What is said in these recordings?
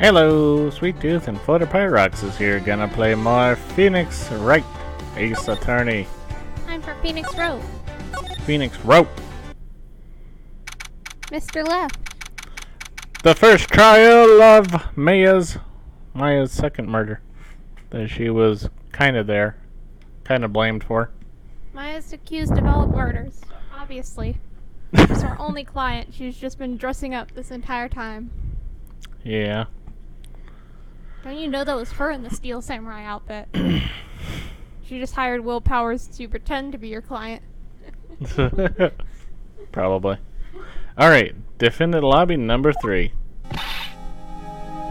Hello, Sweet Tooth and Flutter Pyrox is here. Gonna play more Phoenix Wright, Ace Attorney. I'm for Phoenix Rope. Phoenix Rope. Mr. Left. The first trial of Maya's second murder that she was kind of blamed for. Maya's accused of all murders, obviously. She's our only client. She's just been dressing up this entire time. Yeah. Don't you know that was her in the Steel Samurai outfit? She just hired Will Powers to pretend to be your client. Probably. Alright, defendant lobby number 3.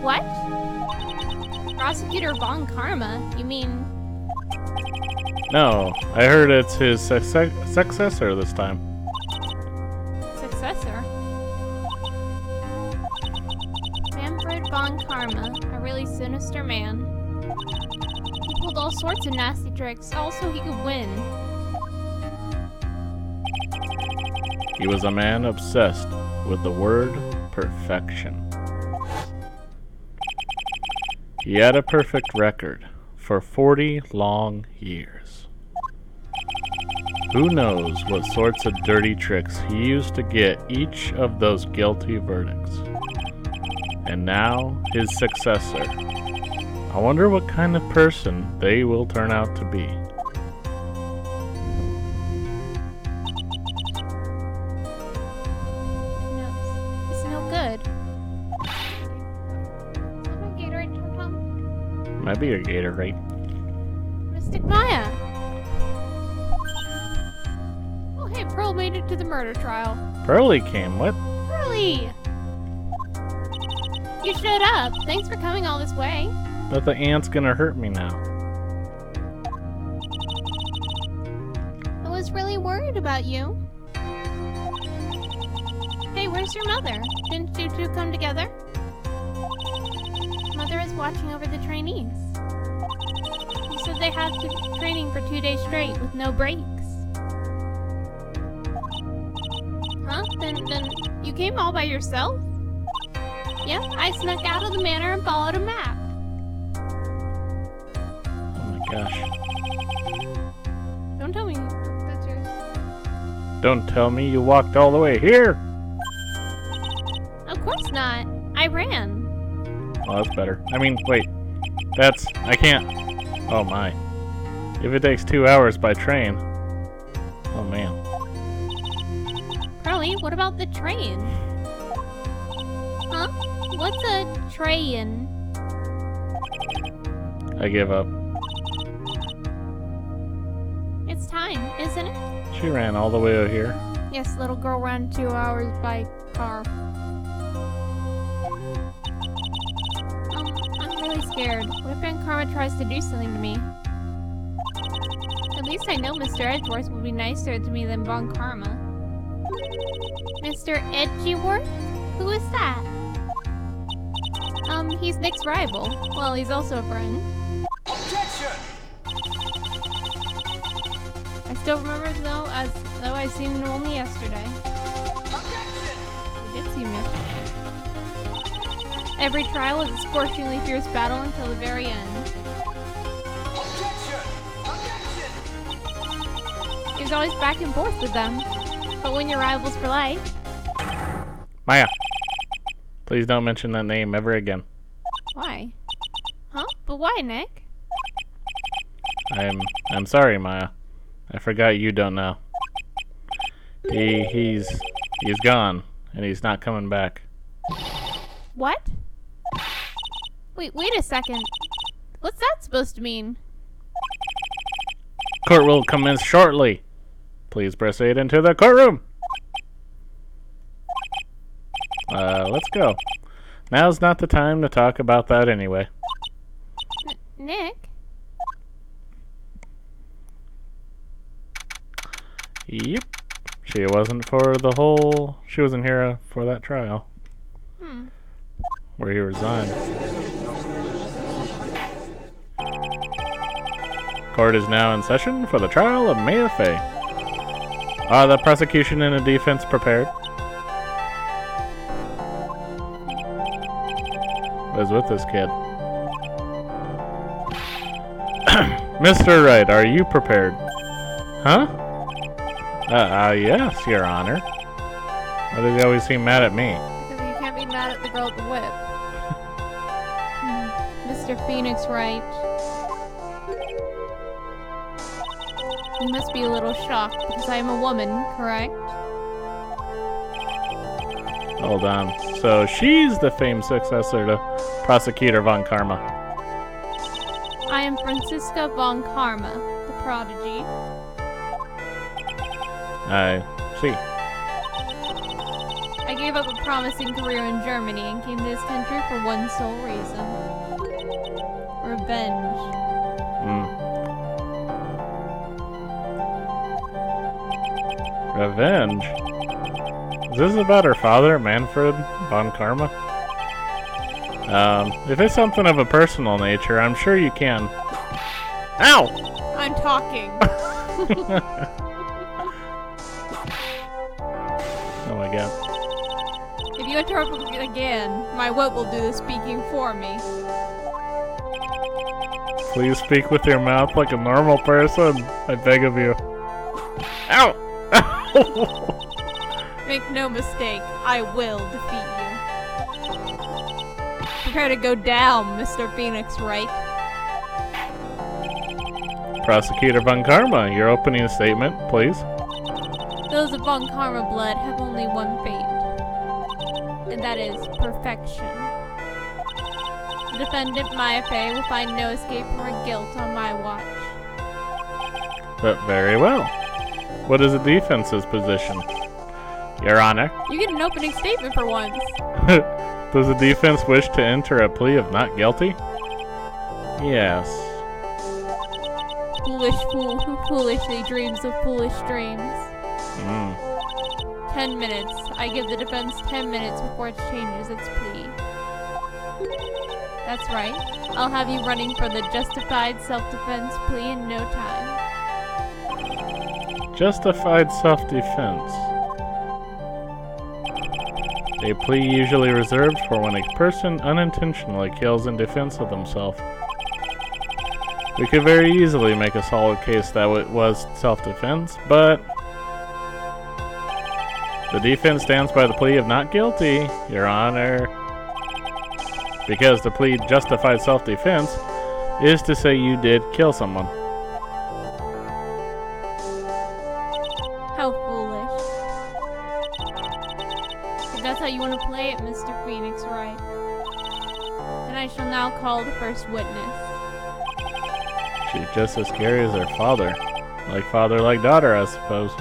What? Prosecutor Von Karma? You mean... No, I heard it's his successor this time. Successor? Manfred Von Karma, a really sinister man. He pulled all sorts of nasty tricks, also he could win. He was a man obsessed with the word perfection. He had a perfect record for 40 long years. Who knows what sorts of dirty tricks he used to get each of those guilty verdicts. And now, his successor. I wonder what kind of person they will turn out to be. It's no good. Is that my Gatorade, Tom? Might be your Gatorade. Mystic Maya! Oh, hey, Pearl made it to the murder trial. Pearly came, what? Pearly! You showed up. Thanks for coming all this way. But the ant's gonna hurt me now. I was really worried about you. Hey, where's your mother? Didn't you two come together? Mother is watching over the trainees. You said they had to training for 2 days straight with no breaks. Huh? Then you came all by yourself? Yep, I snuck out of the manor and followed a map. Oh my gosh. Don't tell me that's yours. Don't tell me you walked all the way here! Of course not. I ran. Well, that's better. I mean, wait. I can't. Oh my. If it takes 2 hours by train. Oh man. Crowley, what about the train? Huh? What's a train? I give up. It's time, isn't it? She ran all the way over here. Yes, little girl ran 2 hours by car. I'm really scared. What if Aunt Karma tries to do something to me? At least I know Mr. Edgeworth will be nicer to me than Von Karma. Mr. Edgeworth? Who is that? He's Nick's rival. Well, he's also a friend. Objection! I still remember though, as though I seen him only yesterday. Objection! We did see him yesterday. Every trial was a scorchingly fierce battle until the very end. Objection! Objection! He was always back and forth with them. But when you're rivals for life... Maya! Please don't mention that name ever again. Why? Huh? But why, Nick? I'm sorry, Maya. I forgot you don't know. He's gone, and he's not coming back. What? Wait a second. What's that supposed to mean? Court will commence shortly. Please proceed into the courtroom. Let's go. Now's not the time to talk about that anyway. Nick? Yep. She wasn't here for that trial. Where he resigned. Court is now in session for the trial of Maya Fey. Are the prosecution and the defense prepared? was with this kid. Mr. Wright, are you prepared? Huh? Yes, Your Honor. Why does he always seem mad at me? Because you can't be mad at the girl at the whip. Mr. Phoenix Wright. You must be a little shocked because I am a woman, correct? Hold on. So she's the famed successor to Prosecutor Von Karma. I am Franziska Von Karma, the prodigy. I see. I gave up a promising career in Germany and came to this country for one sole reason. Revenge. Revenge? Is this about her father, Manfred Von Karma? If it's something of a personal nature, I'm sure you can. Ow! I'm talking. Oh my god. If you interrupt me again, my whip will do the speaking for me. Please speak with your mouth like a normal person. I beg of you. Ow! Make no mistake, I will defeat you. Prepare to go down, Mr. Phoenix Wright. Prosecutor Von Karma, your opening statement, please. Those of Von Karma blood have only one fate, and that is perfection. The defendant, Mayafe, will find no escape from her guilt on my watch. But very well. What is the defense's position? Your Honor. You get an opening statement for once. Does the defense wish to enter a plea of not guilty? Yes. Foolish fool who foolishly dreams of foolish dreams. 10 minutes. I give the defense 10 minutes before it changes its plea. That's right. I'll have you running for the justified self-defense plea in no time. Justified self-defense. A plea usually reserved for when a person unintentionally kills in defense of themselves. We could very easily make a solid case that it was self-defense, but the defense stands by the plea of not guilty, Your Honor. Because the plea justified self-defense is to say you did kill someone. How foolish. If that's how you want to play it, Mr. Phoenix Wright, then I shall now call the first witness. She's just as scary as her father. Like father, like daughter, I suppose.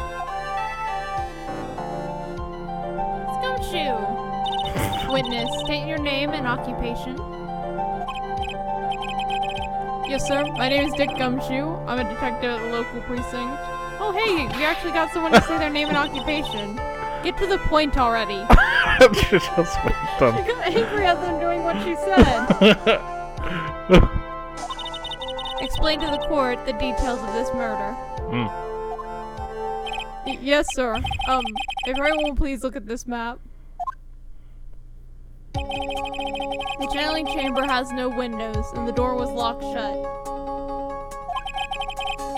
Gumshoe! Witness, state your name and occupation. Yes, sir. My name is Dick Gumshoe. I'm a detective at the local precinct. Oh, hey, we actually got someone to say their name and occupation. Get to the point already. She just went dumb. I got angry at them doing what she said. Explain to the court the details of this murder. Yes, sir. If everyone will please look at this map. The channeling chamber has no windows, and the door was locked shut.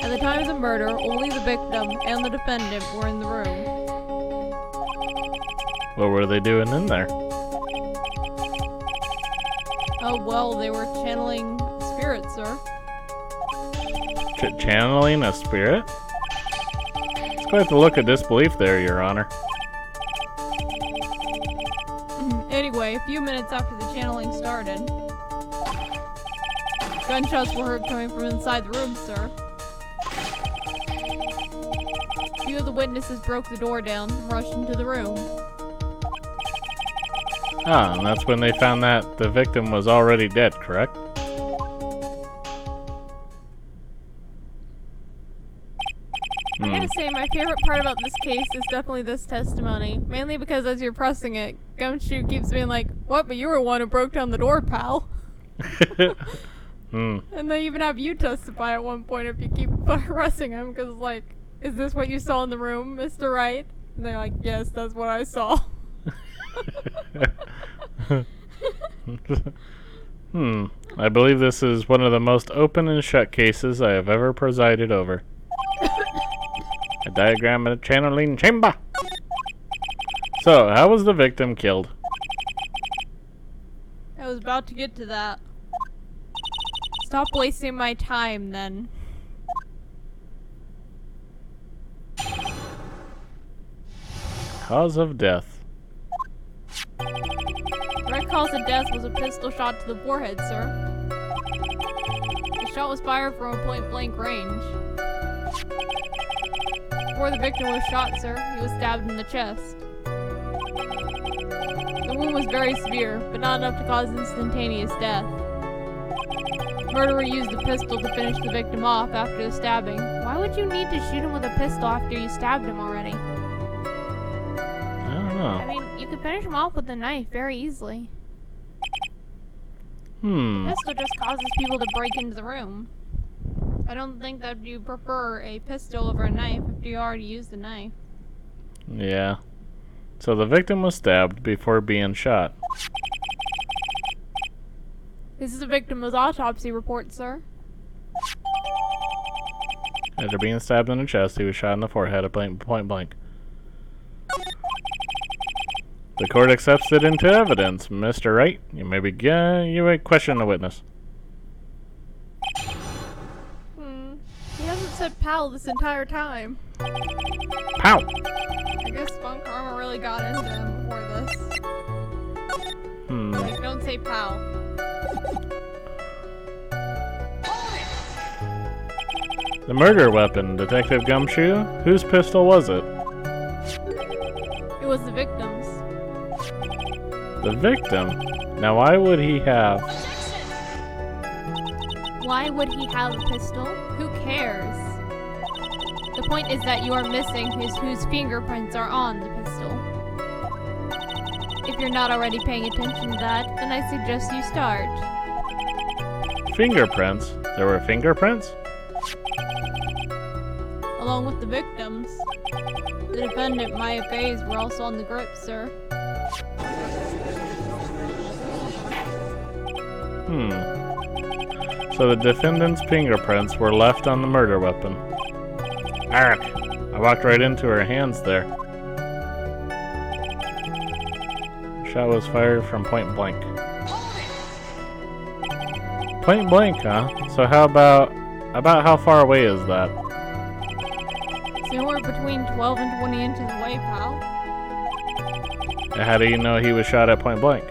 At the time of the murder, only the victim and the defendant were in the room. What were they doing in there? Oh, well, they were channeling spirits, sir. Channeling a spirit? It's quite the look of disbelief there, Your Honor. Anyway, a few minutes after the channeling started, gunshots were heard coming from inside the room, sir. A few of the witnesses broke the door down and rushed into the room. Ah, and that's when they found that the victim was already dead, correct? I gotta say, my favorite part about this case is definitely this testimony. Mainly because as you're pressing it, Gumshoe keeps being like, "What? But you were one who broke down the door, pal." And they even have you testify at one point if you keep pressing him, because like, "Is this what you saw in the room, Mr. Wright?" And they're like, "Yes, that's what I saw." I believe this is one of the most open and shut cases I have ever presided over. A diagram and a channeling chamber. So, how was the victim killed? I was about to get to that. Stop wasting my time, then. Cause of death. Direct cause of death was a pistol shot to the forehead, sir. The shot was fired from a point-blank range. Before the victim was shot, sir, he was stabbed in the chest. The wound was very severe, but not enough to cause instantaneous death. The murderer used the pistol to finish the victim off after the stabbing. Why would you need to shoot him with a pistol after you stabbed him already? I don't know. I mean, you could finish him off with a knife very easily. Hmm. Pistol just causes people to break into the room. I don't think that you prefer a pistol over a knife if you already used a knife. Yeah. So the victim was stabbed before being shot. This is the victim's autopsy report, sir. After being stabbed in the chest, he was shot in the forehead at point blank. The court accepts it into evidence. Mr. Wright, you may question the witness. He hasn't said pal this entire time. Pow! I guess Fun Karma really got into him before this. Like, don't say pal. The murder weapon, Detective Gumshoe? Whose pistol was it? It was the victim's. The victim? Now why would he have... Why would he have a pistol? Who cares? The point is that you are missing whose fingerprints are on the pistol. If you're not already paying attention to that, then I suggest you start. Fingerprints? There were fingerprints? Along with the victims. The defendant, Maya Fays, were also on the grip, sir. So the defendant's fingerprints were left on the murder weapon. Ark! I walked right into her hands there. Shot was fired from point blank. Point blank, huh? So how about how far away is that? Somewhere between 12 and 20 inches away, pal. And how do you know he was shot at point blank?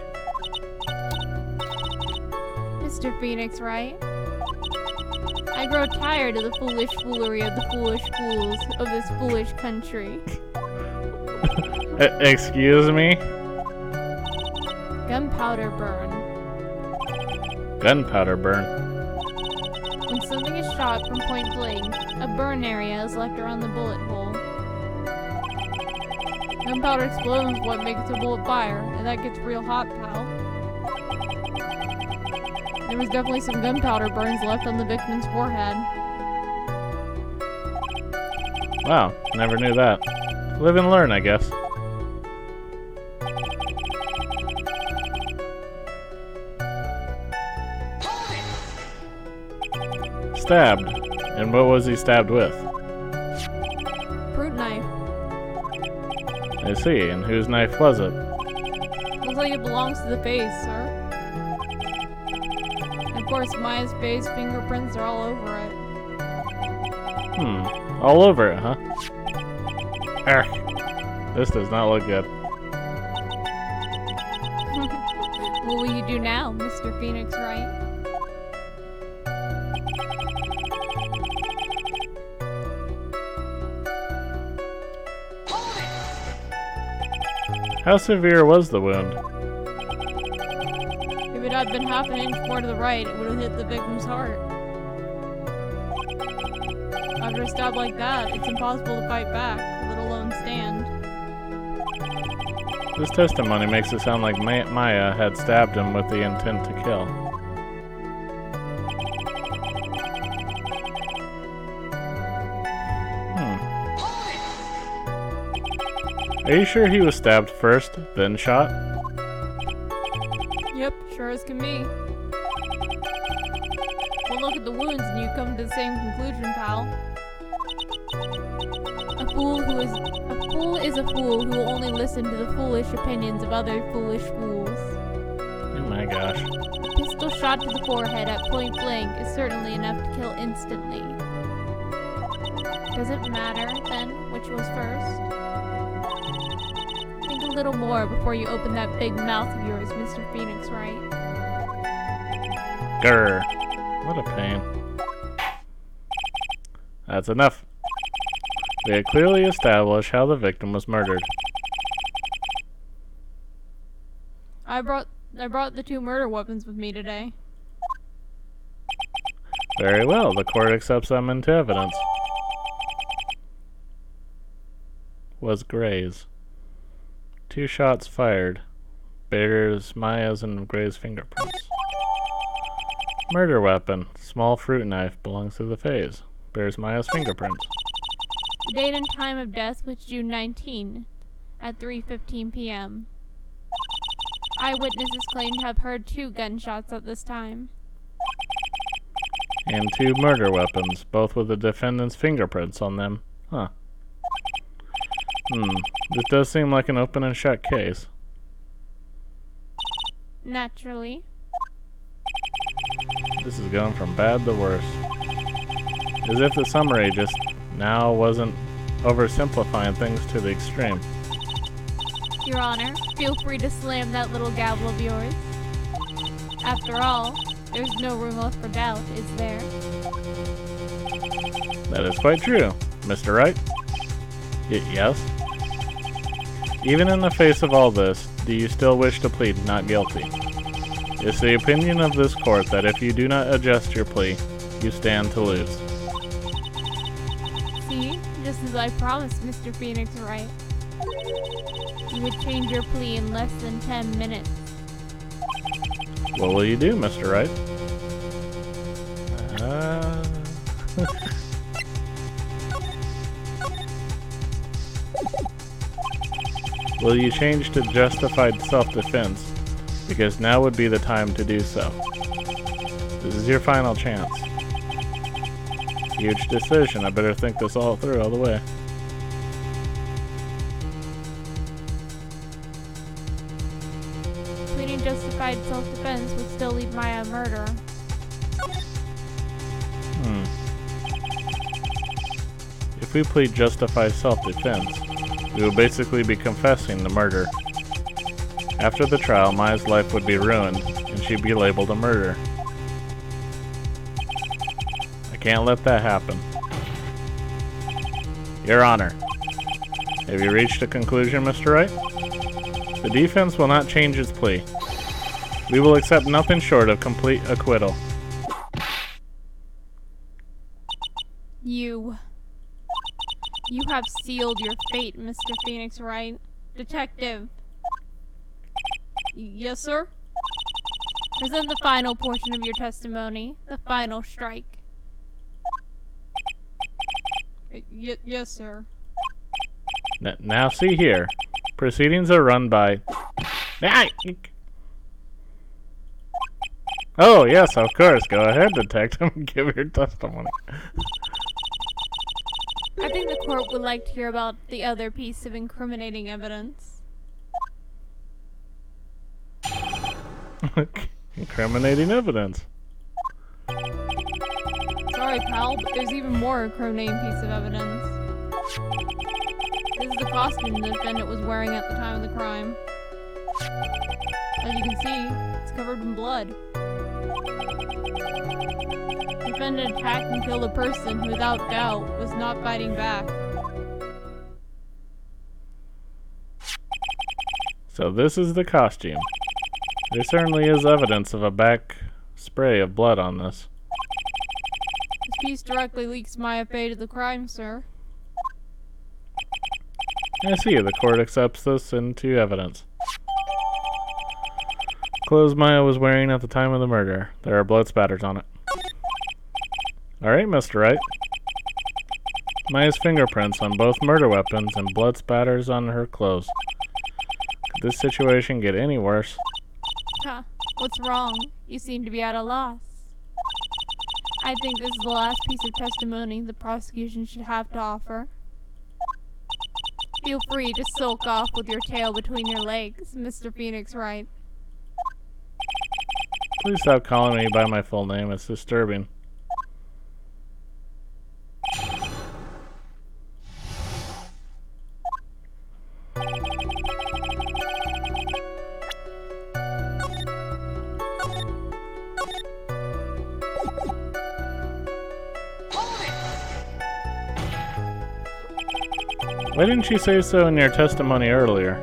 Mr. Phoenix, Wright? I grow tired of the foolish foolery of the foolish fools of this foolish country. Excuse me? Gunpowder burn. Gunpowder burn. When something is shot from point blank, a burn area is left around the bullet hole. Gunpowder explosion is what makes a bullet fire, and that gets real hot, pal. There was definitely some gunpowder burns left on the victim's forehead. Wow, never knew that. Live and learn, I guess. Stabbed. And what was he stabbed with? Fruit knife. I see, and whose knife was it? Looks like it belongs to the face, sir. And of course, Maya's face fingerprints are all over it. All over it, huh? Arrgh. This does not look good. What will you do now, Mr. Phoenix Wright? How severe was the wound? If it had been half an inch more to the right, it would have hit the victim's heart. After a stab like that, it's impossible to fight back, let alone stand. This testimony makes it sound like Maya had stabbed him with the intent to kill. Are you sure he was stabbed first, then shot? Yep, sure as can be. at the wounds and you come to the same conclusion, pal. A fool is a fool who will only listen to the foolish opinions of other foolish fools. Oh my gosh. A pistol shot to the forehead at point blank is certainly enough to kill instantly. Does it matter, then, which was first? Think a little more before you open that big mouth of yours, Mr. Phoenix Wright. Grr. What a pain. That's enough. We had clearly established how the victim was murdered. I brought the 2 murder weapons with me today. Very well, the court accepts them into evidence. Was Gray's. 2 shots fired. Bears Maya's and Gray's fingerprints. Murder weapon. Small fruit knife belongs to the phase. Bears Maya's fingerprints. The date and time of death was June 19 at 3:15 p.m. Eyewitnesses claim to have heard 2 gunshots at this time. And 2 murder weapons, both with the defendant's fingerprints on them. Huh. This does seem like an open and shut case. Naturally. This is going from bad to worse. As if the summary just now wasn't oversimplifying things to the extreme. Your Honor, feel free to slam that little gavel of yours. After all, there's no room left for doubt, is there? That is quite true, Mr. Wright. Yes? Even in the face of all this, do you still wish to plead not guilty? It's the opinion of this court that if you do not adjust your plea, you stand to lose. See, just as I promised, Mr. Phoenix Wright. You would change your plea in less than 10 minutes. What will you do, Mr. Wright? Will you change to justified self-defense? Because now would be the time to do so. This is your final chance. Huge decision. I better think this all through all the way. Pleading justified self-defense would still lead Maya murder. If we plead justified self-defense, we will basically be confessing the murder. After the trial, Maya's life would be ruined, and she'd be labeled a murderer. I can't let that happen. Your Honor, have you reached a conclusion, Mr. Wright? The defense will not change its plea. We will accept nothing short of complete acquittal. You have sealed your fate, Mr. Phoenix Wright. Detective. Yes, sir? Present the final portion of your testimony. The final strike. Yes, sir. Now see here. Proceedings are run by... Oh, yes, of course. Go ahead, detective. Give your testimony. I think the court would like to hear about the other piece of incriminating evidence. Incriminating evidence. Sorry, pal, but there's even more incriminating piece of evidence. This is the costume the defendant was wearing at the time of the crime. As you can see, it's covered in blood. The defendant attacked and killed a person who, without doubt, was not fighting back. So this is the costume. There certainly is evidence of a back spray of blood on this. This piece directly links Maya Fey to the crime, sir. I see. The court accepts this into evidence. Clothes Maya was wearing at the time of the murder. There are blood spatters on it. Alright, Mr. Wright. Maya's fingerprints on both murder weapons and blood spatters on her clothes. Could this situation get any worse? Huh. What's wrong? You seem to be at a loss. I think this is the last piece of testimony the prosecution should have to offer. Feel free to sulk off with your tail between your legs, Mr. Phoenix Wright. Please stop calling me by my full name. It's disturbing. Why didn't you say so in your testimony earlier?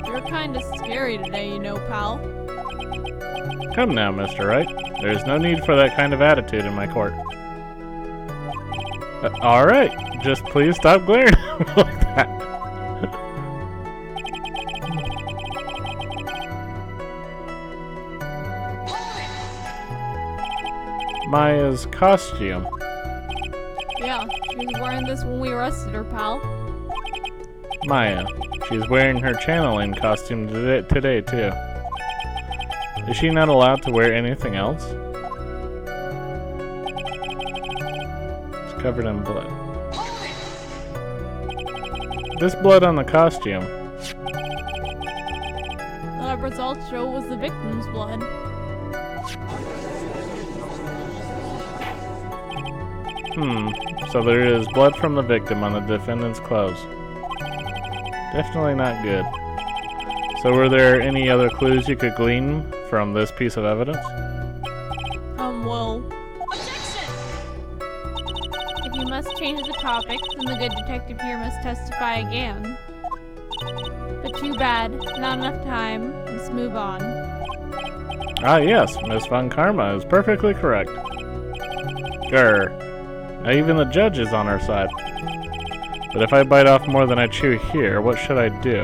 You're kinda scary today, you know, pal. Come now, Mr. Wright. There's no need for that kind of attitude in my court. Alright, just please stop glaring at me like that. Maya's costume. Yeah, she was wearing this when we arrested her, pal. Maya. She's wearing her channeling costume today too. Is she not allowed to wear anything else? It's covered in blood. This blood on the costume. The lab results show it was the victim's blood. So there is blood from the victim on the defendant's clothes. Definitely not good. So were there any other clues you could glean from this piece of evidence? Well... If you must change the topic, then the good detective here must testify again. But too bad, not enough time. Let's move on. Ah yes, Miss Von Karma is perfectly correct. Grr. Now even the judge is on our side. But if I bite off more than I chew here, what should I do?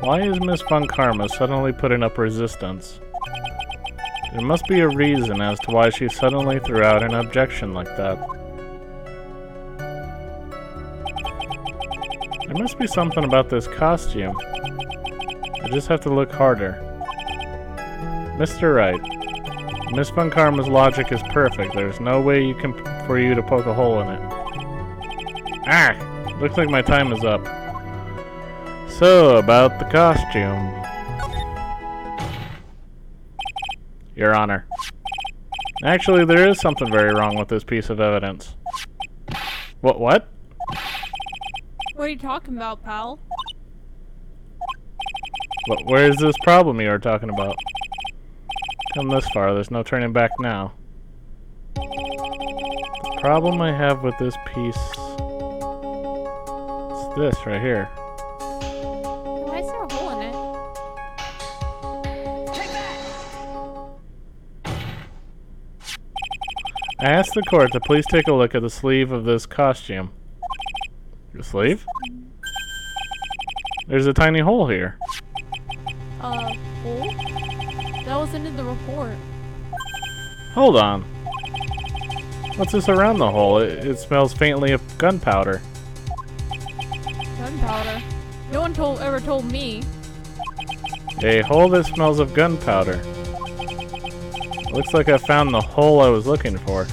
Why is Miss Von Karma suddenly putting up resistance? There must be a reason as to why she suddenly threw out an objection like that. There must be something about this costume. I just have to look harder. Mr. Wright, Miss Von Karma's logic is perfect. There's no way for you to poke a hole in it. Ah! Looks like my time is up. So, about the costume. Your Honor. Actually, there is something very wrong with this piece of evidence. What? What are you talking about, pal? Where is this problem you are talking about? Come this far, there's no turning back now. The problem I have with this piece... It's this right here. Why is there a hole in it? Take that! I asked the court to please take a look at the sleeve of this costume. The sleeve? There's a tiny hole here. Hole? That wasn't in the report. Hold on. What's this around the hole? It smells faintly of gunpowder. Gunpowder? No one ever told me. A hole that smells of gunpowder. Looks like I found the hole I was looking for.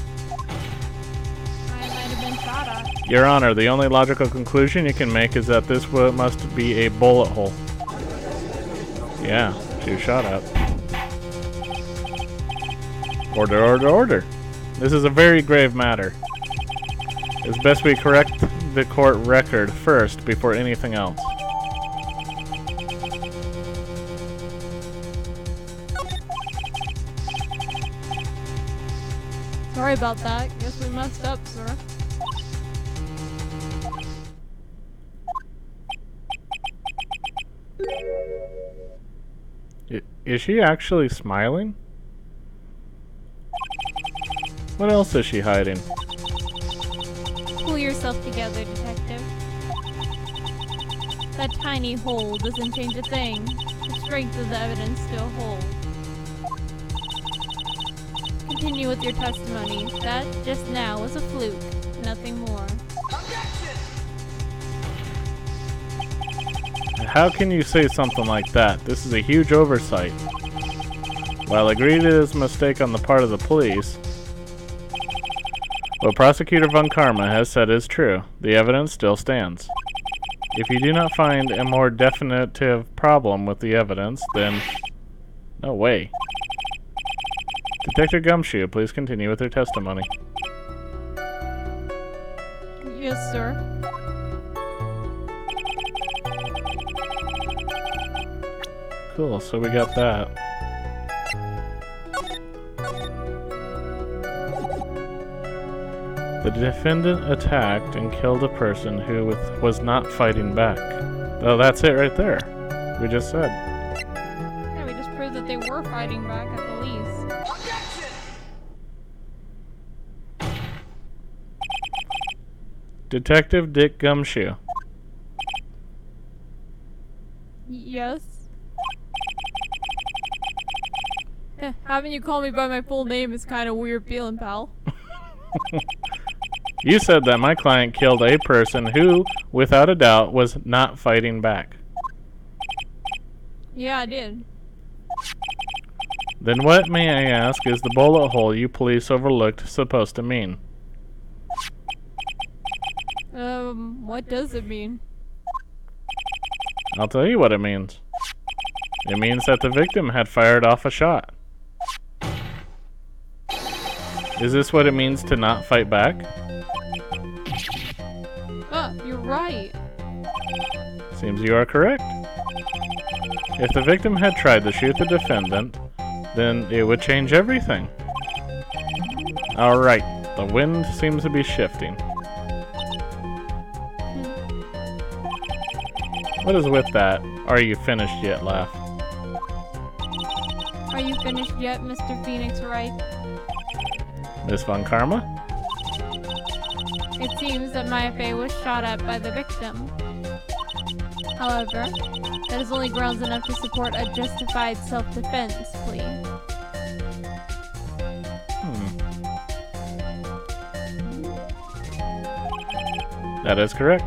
I might have been shot at. Your Honor, the only logical conclusion you can make is that this must be a bullet hole. Yeah, she was shot at. Order, order, order. This is a very grave matter. It's best we correct the court record first before anything else. Sorry about that. Guess we messed up, sir. Is she actually smiling? What else is she hiding? Pull yourself together, detective. That tiny hole doesn't change a thing. The strength of the evidence still holds. continue with your testimony. That just now was a fluke, nothing more. How can you say something like that? This is a huge oversight. While agreed it is a mistake on the part of the police, what Prosecutor Von Karma has said is true. The evidence still stands. If you do not find a more definitive problem with the evidence, then... No way. Detective Gumshoe, please continue with your testimony. Yes, sir. Cool, so we got that. The defendant attacked and killed a person who was not fighting back. Oh, that's it right there. We just said. Yeah, we just proved that they were fighting back at the least. Detective Dick Gumshoe. Yes? Having you call me by my full name is kind of weird feeling, pal. You said that my client killed a person who, without a doubt, was not fighting back. Yeah, I did. Then what, may I ask, is the bullet hole you police overlooked supposed to mean? What does it mean? I'll tell you what it means. It means that the victim had fired off a shot. Is this what it means to not fight back? You're right. Seems you are correct. If the victim had tried to shoot the defendant, then it would change everything. Alright, the wind seems to be shifting. What is with that? Are you finished yet laugh? Are you finished yet, Mr. Phoenix Wright? Miss Von Karma? It seems that Mayafe was shot at by the victim. However, that is only grounds enough to support a justified self-defense plea. That is correct.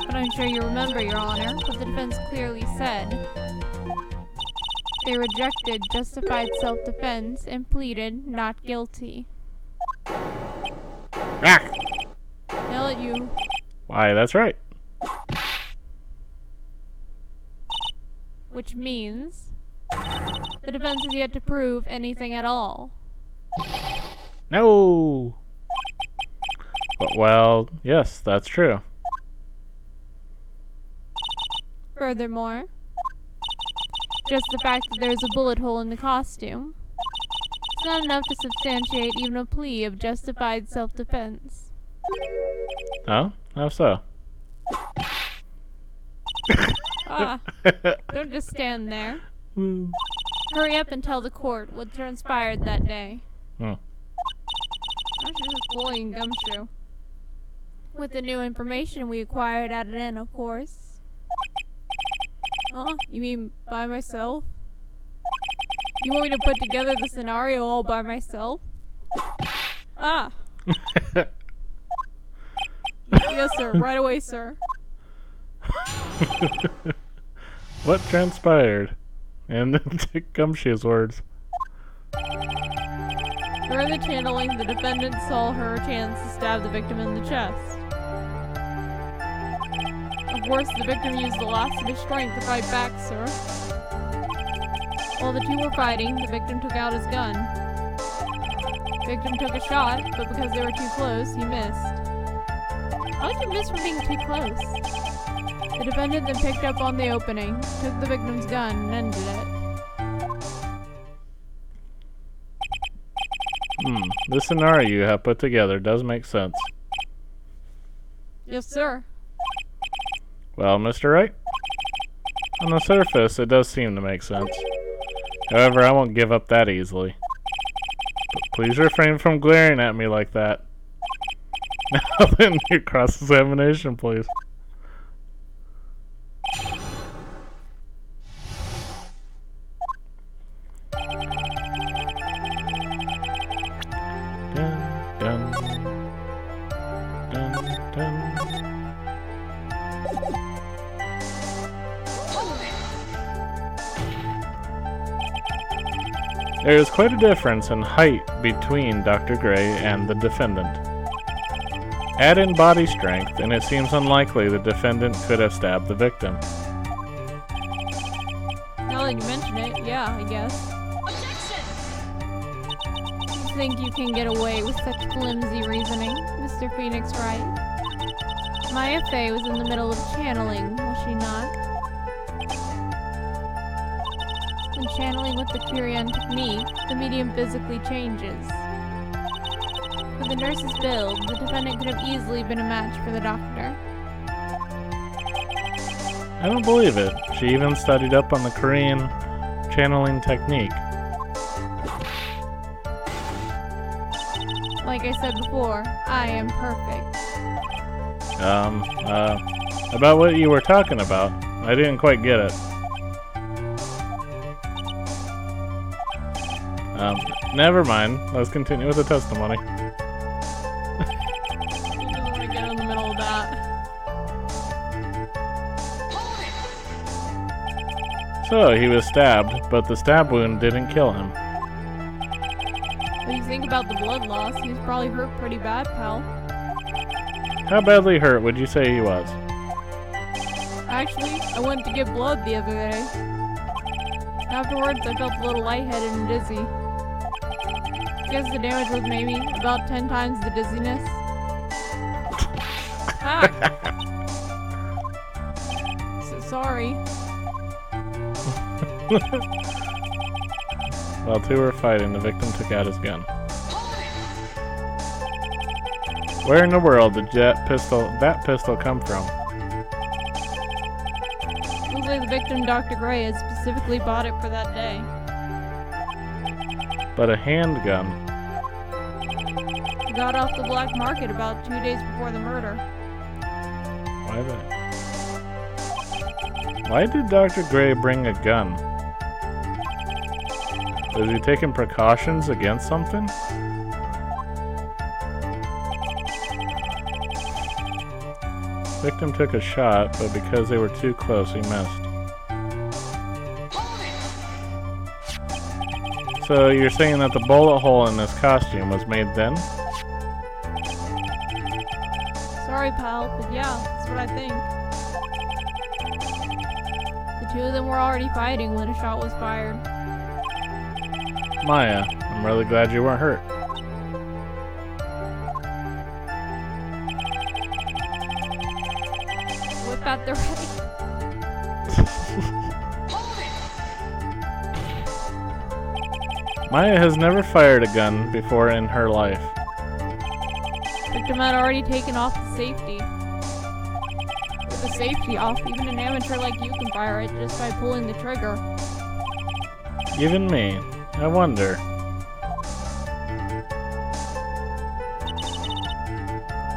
But I'm sure you remember, Your Honor, what the defense clearly said. They rejected justified self-defense and pleaded not guilty. Ah! Hell at you. Why, that's right. Which means the defense has yet to prove anything at all. No! But, well, yes, that's true. Furthermore, just the fact that there's a bullet hole in the costume, it's not enough to substantiate even a plea of justified self-defense. Oh? How so? Don't just stand there. Hurry up and tell the court what transpired that day. Hmm. I'm just bullying Gumshoe. With the new information we acquired added in, of course. You mean by myself? You want me to put together the scenario all by myself? Yes, sir. Right away, sir. What transpired? And Dick Gumshoe's words. During the channeling, the defendant saw her chance to stab the victim in the chest. Of course, the victim used the last of his strength to fight back, sir. While the two were fighting, the victim took out his gun. The victim took a shot, but because they were too close, he missed. How did you miss from being too close? The defendant then picked up on the opening, took the victim's gun, and ended it. This scenario you have put together does make sense. Yes, sir. Well, Mr. Wright, on the surface, it does seem to make sense. However, I won't give up that easily. But please refrain from glaring at me like that. Now then, your cross-examination, please. There is quite a difference in height between Dr. Gray and the defendant. Add in body strength, and it seems unlikely the defendant could have stabbed the victim. Now that you mention it, yeah, I guess. You think you can get away with such flimsy reasoning, Mr. Phoenix Wright? Maya Fey was in the middle of channeling, was she not? When channeling with the Curion technique, the medium physically changes. With the nurse's build, the defendant could have easily been a match for the doctor. I don't believe it. She even studied up on the Korean channeling technique. Like I said before, I am perfect. About what you were talking about. I didn't quite get it. Never mind. Let's continue with the testimony. You don't want to get in the middle of that. So, he was stabbed, but the stab wound didn't kill him. When you think about the blood loss, he was probably hurt pretty bad, pal. How badly hurt would you say he was? Actually, I went to get blood the other day. Afterwards, I felt a little lightheaded and dizzy. I guess the damage was maybe about 10 times the dizziness. Ah! So sorry. While two were fighting, the victim took out his gun. Where in the world did that pistol come from? Looks like the victim, Dr. Gray, had specifically bought it for that day. But a handgun. He got off the black market about 2 days before the murder. Why did Dr. Gray bring a gun? Was he taking precautions against something? Victim took a shot, but because they were too close, he missed. So you're saying that the bullet hole in this costume was made then? Sorry, pal, but yeah, that's what I think. The two of them were already fighting when a shot was fired. Maya, I'm really glad you weren't hurt. Whip out the ready. Maya has never fired a gun before in her life. Victim had already taken off the safety. With the safety off, even an amateur like you can fire it just by pulling the trigger. Even me. I wonder.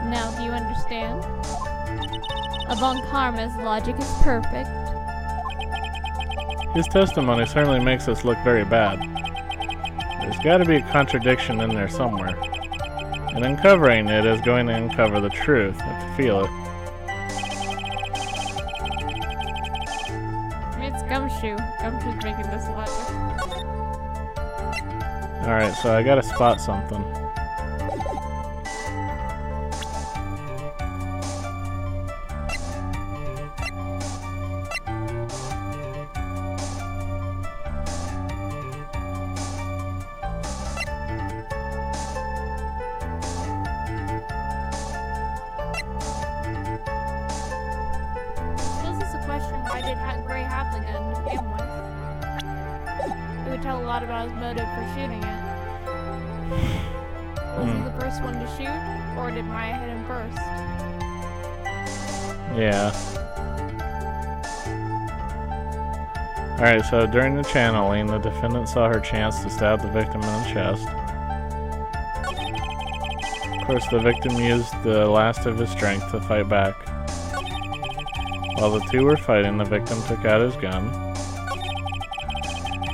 Now, do you understand? Von Karma's logic is perfect. His testimony certainly makes us look very bad. There's got to be a contradiction in there somewhere. And uncovering it is going to uncover the truth. I can feel it. It's Gumshoe. Gumshoe's making this logic. Alright, so I gotta spot something. Why did Gray have the gun to begin with? It would tell a lot about his motive for shooting it. Was he the first one to shoot, or did Maya hit him first? Yeah. Alright, so during the channeling, the defendant saw her chance to stab the victim in the chest. Of course, the victim used the last of his strength to fight back. While the two were fighting, the victim took out his gun.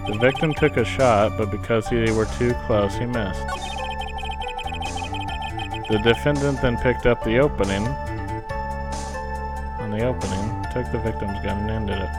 The victim took a shot, but because they were too close, he missed. The defendant then picked up the opening. On the opening, took the victim's gun and ended it.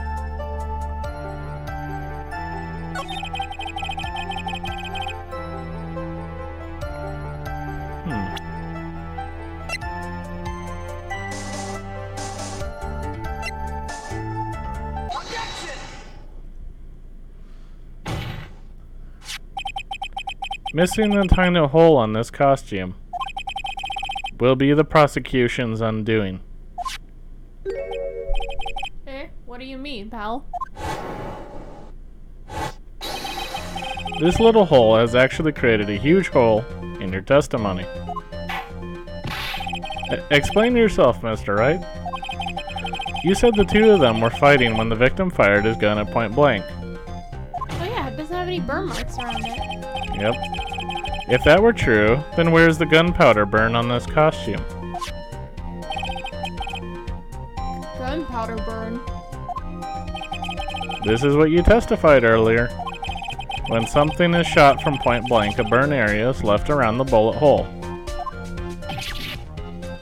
Missing the tiny hole on this costume will be the prosecution's undoing. Eh? What do you mean, pal? This little hole has actually created a huge hole in your testimony. Explain yourself, Mr. Wright. You said the two of them were fighting when the victim fired his gun at point blank. Oh yeah, it doesn't have any burn marks around it. Yep. If that were true, then where's the gunpowder burn on this costume? Gunpowder burn. This is what you testified earlier. When something is shot from point blank, a burn area is left around the bullet hole.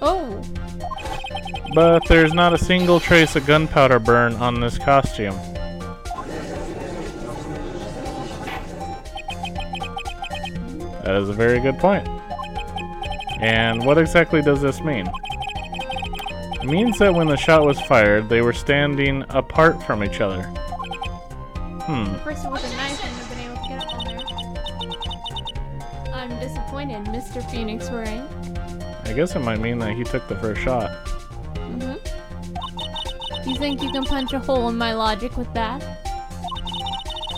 Oh. But there's not a single trace of gunpowder burn on this costume. That is a very good point. And what exactly does this mean? It means that when the shot was fired, they were standing apart from each other. The person with a knife wouldn't have been able to get up on there. I'm disappointed, Mr. Phoenix Wright. I guess it might mean that he took the first shot. You think you can punch a hole in my logic with that?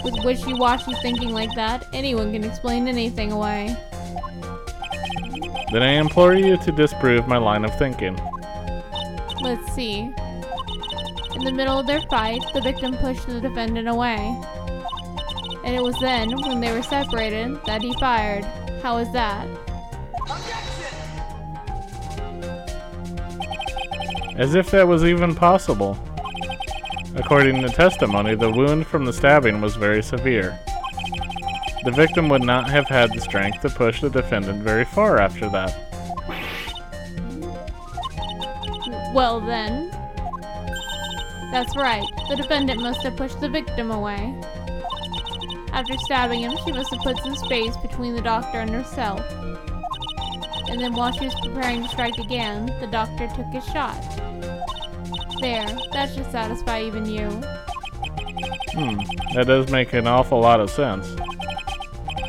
With wishy-washy thinking like that, anyone can explain anything away. Then I implore you to disprove my line of thinking. Let's see. In the middle of their fight, the victim pushed the defendant away. And it was then, when they were separated, that he fired. How is that? As if that was even possible. According to testimony, the wound from the stabbing was very severe. The victim would not have had the strength to push the defendant very far after that. Well then. That's right. The defendant must have pushed the victim away. After stabbing him, she must have put some space between the doctor and herself. And then while she was preparing to strike again, the doctor took his shot. There, that should satisfy even you. That does make an awful lot of sense.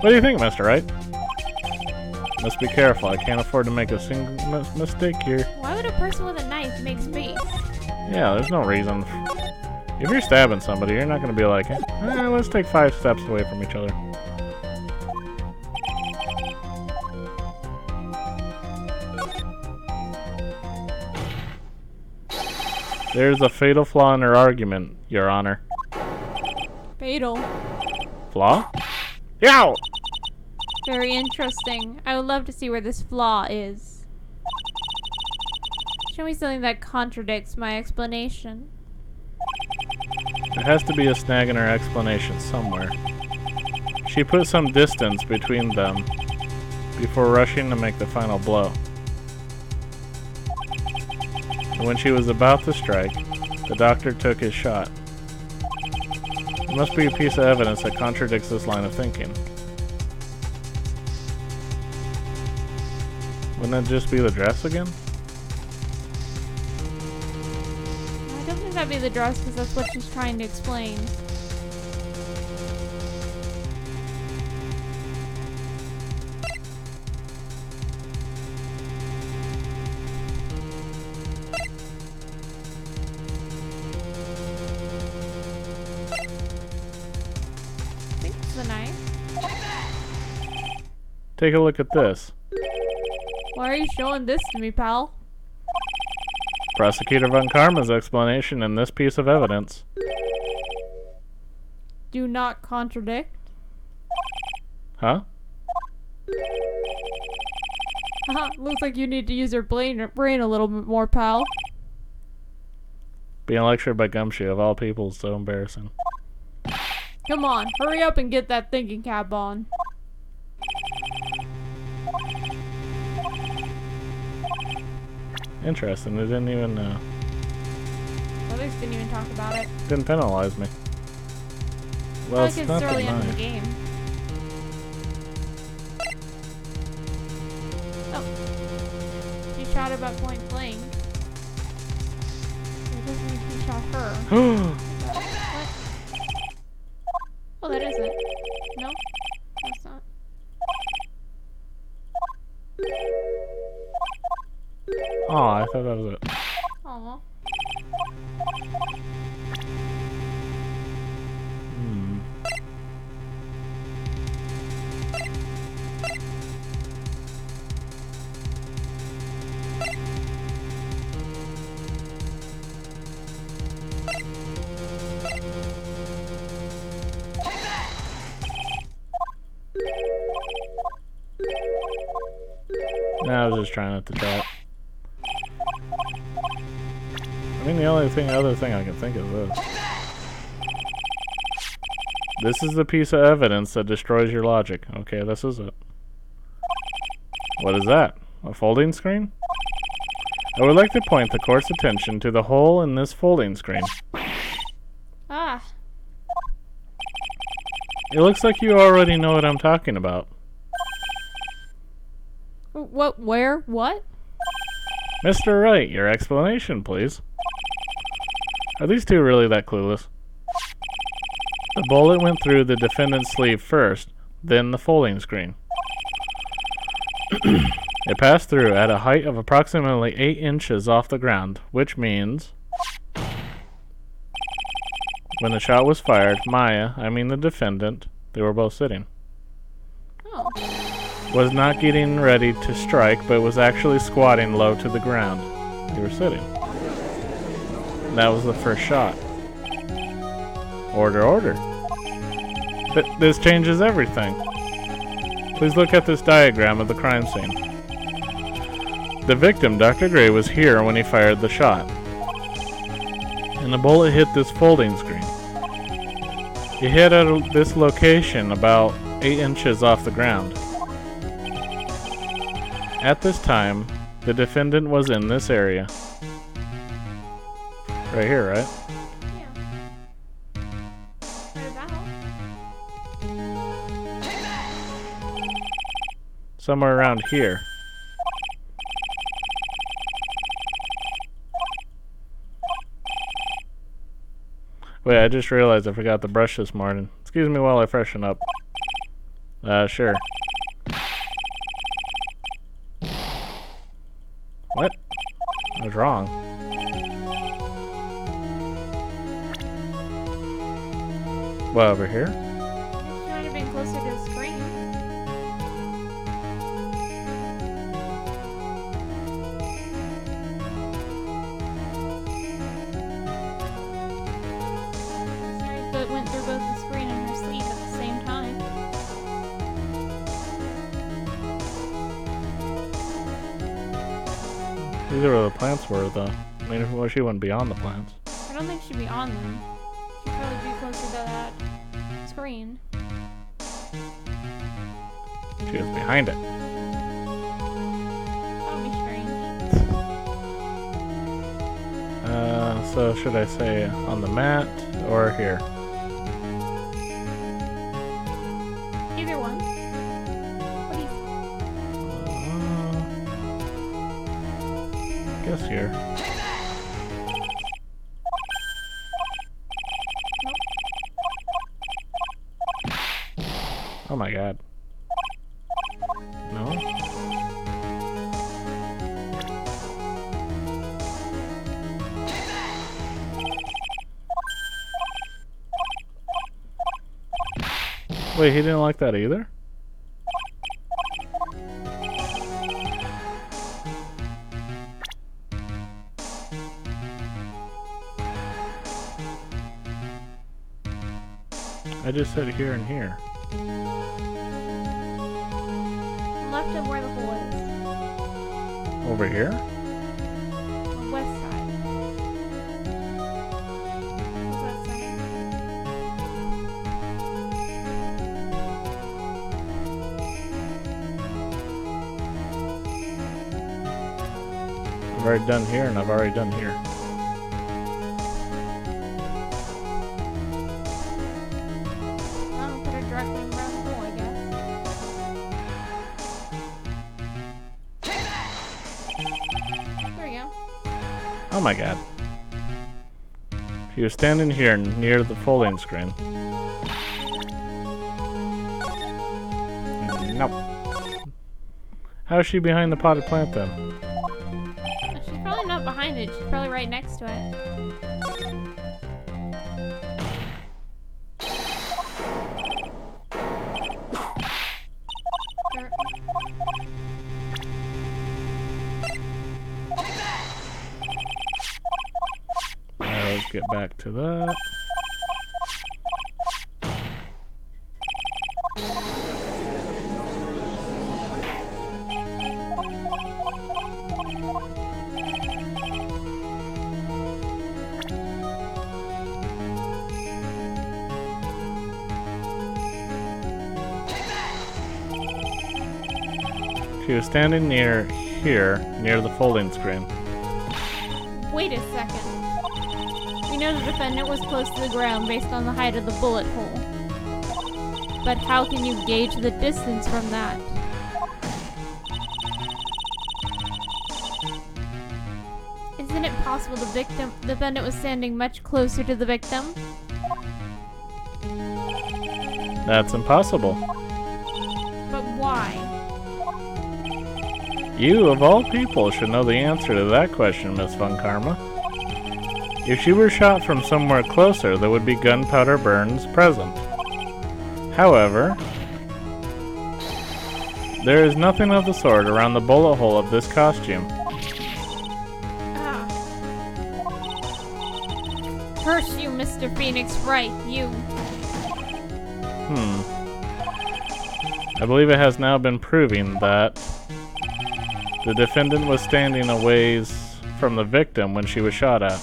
What do you think, Mr. Wright? Must be careful, I can't afford to make a single mistake here. Why would a person with a knife make space? Yeah, there's no reason. If you're stabbing somebody, you're not going to be like, let's take 5 steps away from each other. There's a fatal flaw in her argument, Your Honor. Fatal. Flaw? Yow! Very interesting. I would love to see where this flaw is. Show me something that contradicts my explanation. There has to be a snag in her explanation somewhere. She put some distance between them before rushing to make the final blow. And when she was about to strike, the doctor took his shot. There must be a piece of evidence that contradicts this line of thinking. Wouldn't that just be the dress again? I don't think that'd be the dress because that's what she's trying to explain. I think it's the knife. Take a look at this. Why are you showing this to me, pal? Prosecutor Von Karma's explanation in this piece of evidence. Do not contradict. Huh? Haha, looks like you need to use your brain a little bit more, pal. Being lectured by Gumshoe of all people is so embarrassing. Come on, hurry up and get that thinking cap on. Interesting, they didn't even, Others didn't even talk about it. didn't penalize me. Well, It's it's like not it's the early in the knife. game. Oh. She shot about point blank. It doesn't mean he shot her. What? Oh, that is it. No? That's not. Oh, I thought that was it. Aw. Hmm. No, I was just trying not to try it. I mean, the only other thing I can think of is this. This is the piece of evidence that destroys your logic. Okay, this is it. What is that? A folding screen? I would like to point the court's attention to the hole in this folding screen. Ah. It looks like you already know what I'm talking about. What? Where? What? Mr. Wright, your explanation, please. Are these two really that clueless? The bullet went through the defendant's sleeve first, then the folding screen. It passed through at a height of approximately 8 inches off the ground, which means when the shot was fired, Maya, I mean the defendant, they were both sitting, Oh. was not getting ready to strike, but was actually squatting low to the ground. They were sitting. That was the first shot. Order, order. This changes everything. Please look at this diagram of the crime scene. The victim, Dr. Gray, was here when he fired the shot, and the bullet hit this folding screen. It hit at this location about 8 inches off the ground. At this time, the defendant was in this area. Right here, right? Yeah. Right about. Somewhere around here. Wait, I just realized I forgot to brush this morning. Excuse me while I freshen up. Sure. What? I was wrong. What, over here? You might have been closer to the screen. Sorry, but went through both the screen and her sleeve at the same time. These are where the plants were, though. I mean, well, she wouldn't be on the plants. I don't think she'd be on them. She'd probably be closer to that screen. She was behind it. That would be strange. So should I say on the mat or here? Either one. What do you think? Guess here. Oh my god. No? Wait, he didn't like that either? I just said here and here. Left of where the hole is. Over here? On the west side. West side. I've already done here and I've already done here. I'll put her directly around the hole, I guess. There we go. Oh my god. She was standing here near the folding screen. Nope. How is she behind the potted plant then? She behind it. She's probably right next to it. Let's get back to that. She was standing near the folding screen. Wait a second. We know the defendant was close to the ground based on the height of the bullet hole. But how can you gauge the distance from that? Isn't it possible the defendant was standing much closer to the victim? That's impossible. But why? You, of all people, should know the answer to that question, Miss Von Karma. If she were shot from somewhere closer, there would be gunpowder burns present. However, there is nothing of the sort around the bullet hole of this costume. Curse you, Mr. Phoenix Wright, you. I believe it has now been proven that the defendant was standing a ways from the victim when she was shot at.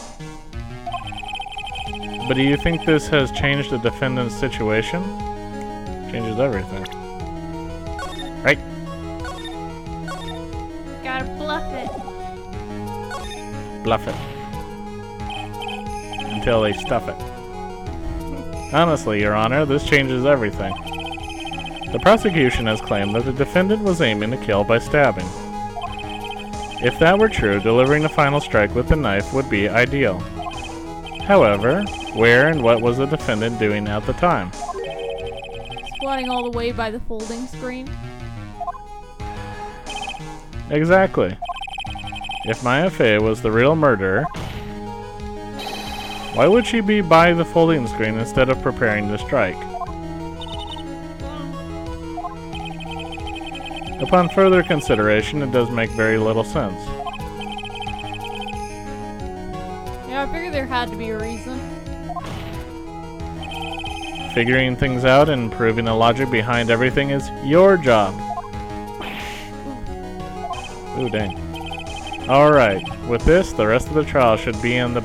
But do you think this has changed the defendant's situation? Changes everything. Right? Gotta bluff it. Bluff it. Until they stuff it. Honestly, Your Honor, this changes everything. The prosecution has claimed that the defendant was aiming to kill by stabbing. If that were true, delivering the final strike with the knife would be ideal. However, where and what was the defendant doing at the time? Squatting all the way by the folding screen. Exactly. If Maya Fey was the real murderer, why would she be by the folding screen instead of preparing to strike? Upon further consideration, it does make very little sense. Yeah, I figured there had to be a reason. Figuring things out and proving the logic behind everything is your job. Ooh, dang. Alright, with this, the rest of the trial should be in the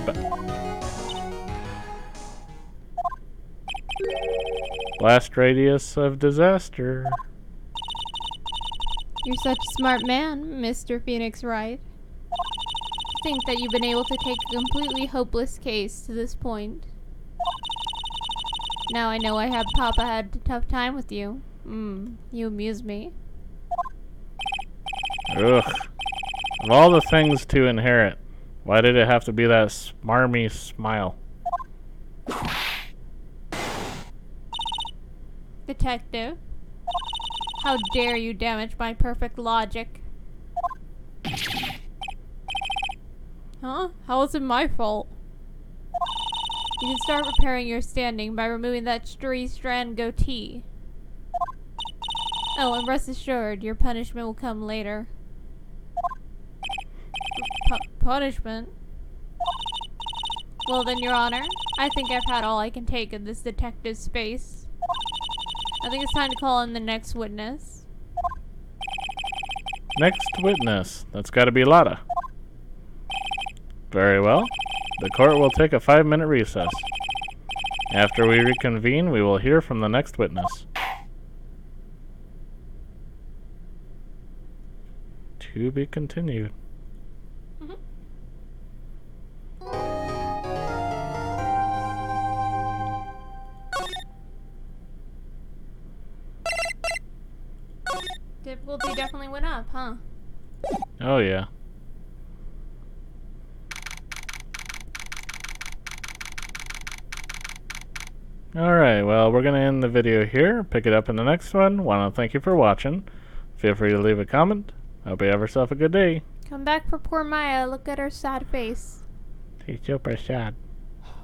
blast radius of disaster. You're such a smart man, Mr. Phoenix Wright. I think that you've been able to take a completely hopeless case to this point. Now I know Papa had a tough time with you. You amuse me. Ugh. Of all the things to inherit, why did it have to be that smarmy smile? Detective, how dare you damage my perfect logic? Huh? How is it my fault? You can start repairing your standing by removing that three-strand goatee. Oh, and rest assured, your punishment will come later. Punishment? Well then, Your Honor, I think I've had all I can take of this detective space. I think it's time to call in the next witness. Next witness. That's gotta be Lotta. Very well. The court will take a 5-minute recess. After we reconvene, we will hear from the next witness. To be continued. Difficulty definitely went up, huh? Oh yeah. Alright, well, we're going to end the video here. Pick it up in the next one. Want to thank you for watching. Feel free to leave a comment. Hope you have yourself a good day. Come back for poor Maya. Look at her sad face. She's super sad.